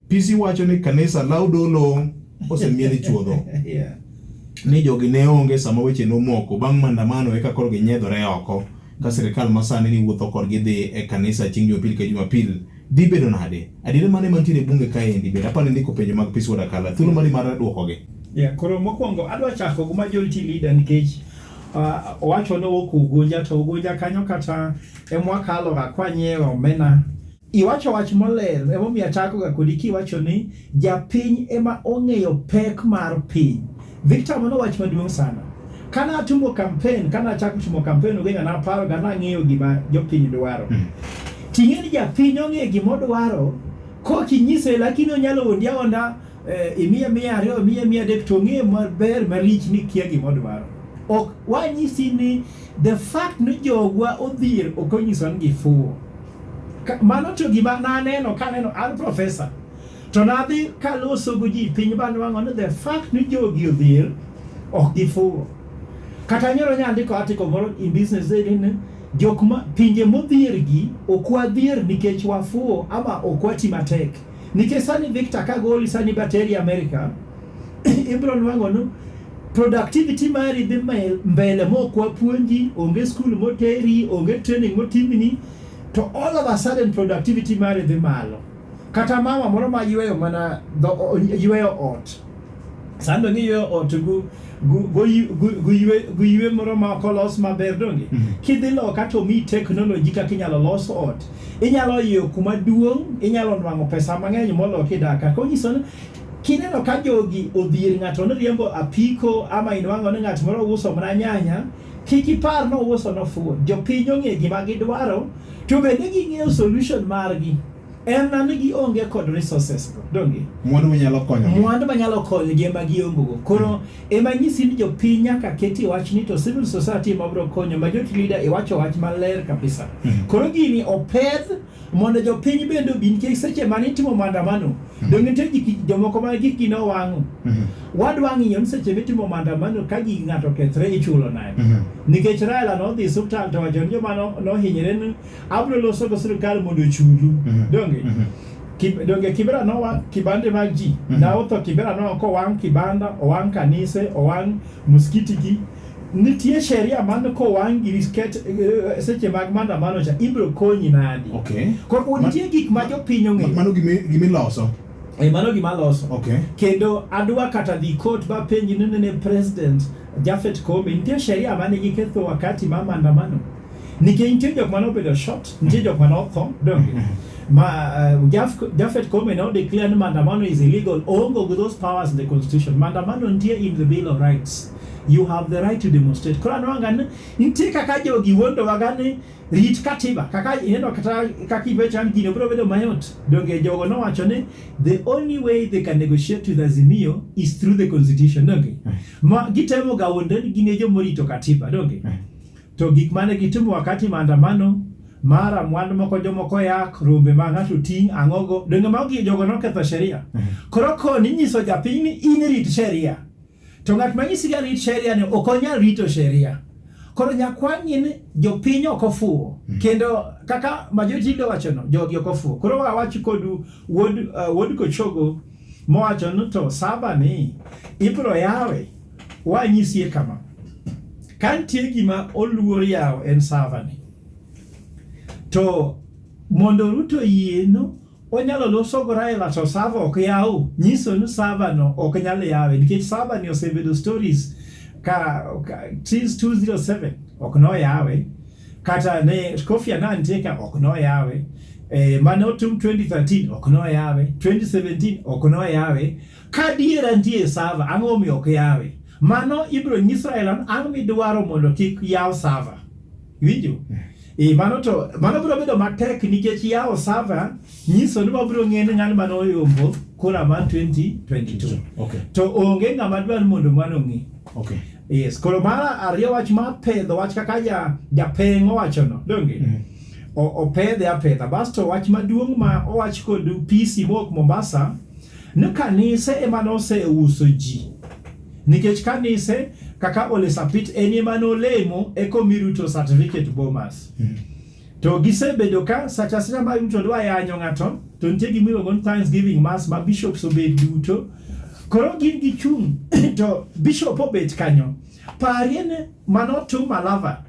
PC wacho ni kanisa laudolo osemieni chuodho. Ni jogi ne onge sama weche nomoko bang' maandamano eka koro ginyedhore oko ka sirikal masani ni wuotho korgi dhi e kanisa chieng' Jumapil ka Jumapil. Dhi bedo nade? Adiera mane mantiere bunge kaendi bende apani ndiko penjo mag PC Ogolla. Thuolo mari mar duokogi. Koro mokwongo adwa chako gi majority leader nikech owacho ni owuok Ugunja to Ugunja kanyo kata emwakalo ga kwanyiewo omena. Iwacho wach moler emomiyo achako ga kodi kiwacho ni japiny ema ong'eyo pek mar piny. Victor mano wach maduong' sana. Kana atumo campaign, kana achako timo campaign ugenya na paro ga nang'eyo gima jopiny dwaro. Ting'eni japiny ong'eyo gima odwaro kokinyise lakini onyalo ondia onda imiya 200 imiya 300 to ng'e maber malich ni kia gima odwaro. Ok wanyisi ni the fact ni jogwa odhier ok onyiso ni gifuwo. Mano to gima naneno kaneno an professor to nadhi kaloso go ji piny banwang'o ni the fact ni jogi odhier ok gifuwo. Kata nyoro nyandiko article moro in Business Day ni jok ma pinje modhier gi ok wadhier nikech wafuwo ama ok wati matek. Nikech sani Victor kagoli sani bateri America ibro nwang'o no productivity mari dhi mbele mok wapuonji, onge school moteri, onge training motimni, to all of a sudden productivity mari dhi malo. Kata mama moro ma yweyo mana yweyo ot. Sando ni yweyo ot go ywe moro ma kolos maber donge. Kidhi loka to mi technology kaka inyalo los ot. Inyalo yweyo kuma duong', inyalo nwang'o pesa mang'eny molo kidaka. Konyiso ni kineno ka jogi odhier ng'ato no riembo apiko ama inwang'o ni ng'at moro uso mana nyanya, kik ipar no uso no fuwo. Jopiny ong'e gima gidwaro to bende ging'eyo solution margi. En nani gi onge kod resources go donge. Mwandu manyalo konyo gi ema giongo. Koro ema nyisi ni jopiny nyaka keti wach ni to civil society mabro konyo majority leader iwacho wach maler kabisa. Koro gini opedh mondo jopiny bende obin kik seche mane timo maandamano. Donge nitie jomoko ma giki no wang'o. Wadwa ng'iyo ni seche mitimo maandamano ka gi ng'ato kethre ichulo nade. Nikech Raila no dhi subtal to wacho ni joma no hinyre ni abro loso go sirkal mondo chulu. Donge Kibera no wang kibande mag ji. Na otho Kibera no ko wang kibanda, owang kanise, owang muskiti gi. Nitie sheria mano ko wang girisket seche mag maandamano cha ibro konyi nadi. Koro nitie gik ma jopiny ong'eyo. Mano gimiloso. Mano gima loso. Kendo adwa kata dhi court ba penji ne president Japhet Koome nitie sheria mane giketho wakati ma maandamano. Nikech nitie jok mano bedo shot, nitie jok mano tho donge. Japhet Koome now declared maandamano is illegal. Ongo with those powers in the constitution. Maandamano nitie in the Bill of Rights. You have the right to demonstrate. Kora nwang'an nitie kaka jogi wondo wagani rit katiba. Kaka ineno kata kakibechan gino bro bedo mayot. Donge jogo no wacho ni the only way they can negotiate with Azimio is through the constitution. Donge. Ma gitemo ga wondo ni gine jo morito katiba. Donge. To gik mane gitimo wakati maandamano mara mwandu moko jomoko yak rombe ma ng'ato ting' ang'ogo donge ma jogo no ketho sheria. Koro koni nyiso japiny ni in rit sheria. To ng'at ma nyisi ga rit sheria ni ok onyal rito sheria. Koro nyakwang'i ni jopiny ok ofuwo. Kendo kaka majority leader wacho no jogi ok ofuwo. Koro wawachi kodu wod Kochogo mowacho no to saba ni ibro yawe wanyisie kama. Kantie gima olwor yawo en sava ni. To mondo Ruto yieno onyalo loso go Raila to sava ok yaw. Nyiso ni sava no ok nyal yawe nikech sava ni osebedo stories since 207 ok no yawe. Kata ne Kofi Annan teka ok no yawe. Mane otum 2013 ok no yawe. 2017 ok no yawe. Kadiera ntie sava ang'o mi ok yawe. Mano ibro nyiso Raila ang' midwaro mondo kik yaw sava. Winjo? Mano bro bedo matek nikech yawo sava nyiso ni wabro ng'ene ng'an mano yombo kura man 2022. To onge ng'ama dwar mondo mano ng'i. Yes, koro mara ariyo wach ma pedho wach kaka japeng' owacho no. Donge? Opedhe apedha. Basto wach maduong' ma owach kod PC mok Mombasa ni kanise ema noseuso ji. Nikech kanise kaka Ole Sapit eni ema nolemo eko miruto certificate Bomas. To gisebedo ka sacha ma mtu dwa yanyo ng'ato to nitie gimiluongo ni Thanksgiving Mass ma bishops obet duto. Koro gin gichung' to bishop obet kanyo. Pariene manotum malava.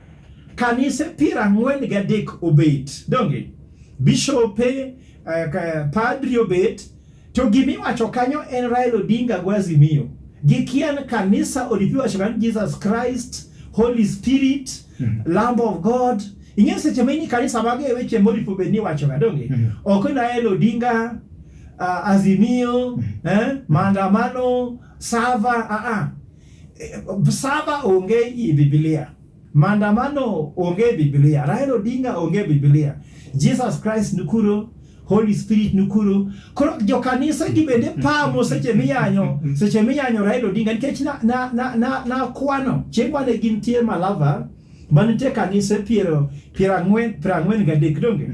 Kanise 43 obet. Donge? Bishop padri obet. To gimi wacho kanyo en Raila Odinga Gwazimio. Gikian kanisa oripiwa shikani Jesus Christ, Holy Spirit, Lamb of God. Inye seche maini kanisa bage weche moripo beni wacho kadonge. Okuna Raila Odinga, Azimio, maandamano, Sava, Sava onge i Biblia. Maandamano onge Biblia. Raila Odinga onge Biblia. Jesus Christ nukuro, Holy Spirit nukuro. Koro jo kanisa gibende pamo seche miyanyo Raila Odinga nikech na kwano. Chengwane gintie malava. Manite kanise piero ang'wen gadek donge.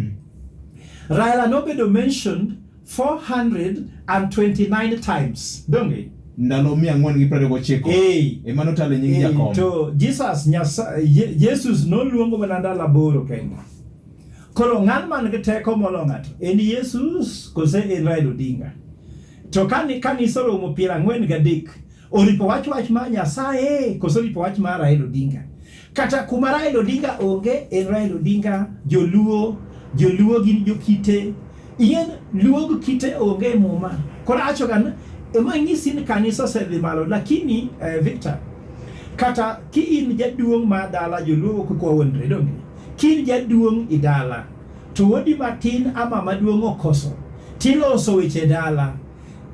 Raila nobedo mentioned 429 times donge. Ndalo 429. Emano tale nyingi Jakob. To Jesus no luongo mana ndalo 8 kende. Koro ng'an man gi teko molo ng'ato en Jesus kose en Raila Odinga. To kanisa romo 43 oripo wach ma Nyasaye kose oripo wach ma Raila Odinga. Kata kuma Raila Odinga onge en Raila Odinga joluo gin jokite ien luo kite onge muma. Kora acho gan ema ngisi ni kanisa sedhi malo lakini Victor kata ki in jaduong' ma dala joluo ko wonre donge. Kin jaduong' idala to wodi matin ama maduong' okoso tiloso weche dala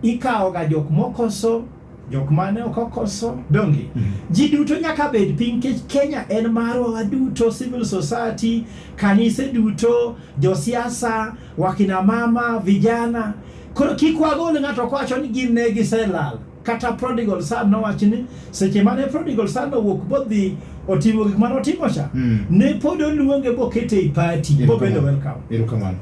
ikawo ga jok mokoso jok mane okokoso donge. Ji duto nyaka bed piny Kenya en marwa duto, civil society, kanise duto, josiasa, wakina mama, vijana. Koro kikwagole ng'ato kwacho ni gin ne giselal. Kata prodigal son no wachini seche mane prodigal son no wuok bodhi otimo gik mane otimo cha ne pod oluonge bokete i party bobedo welcome. Erokamano.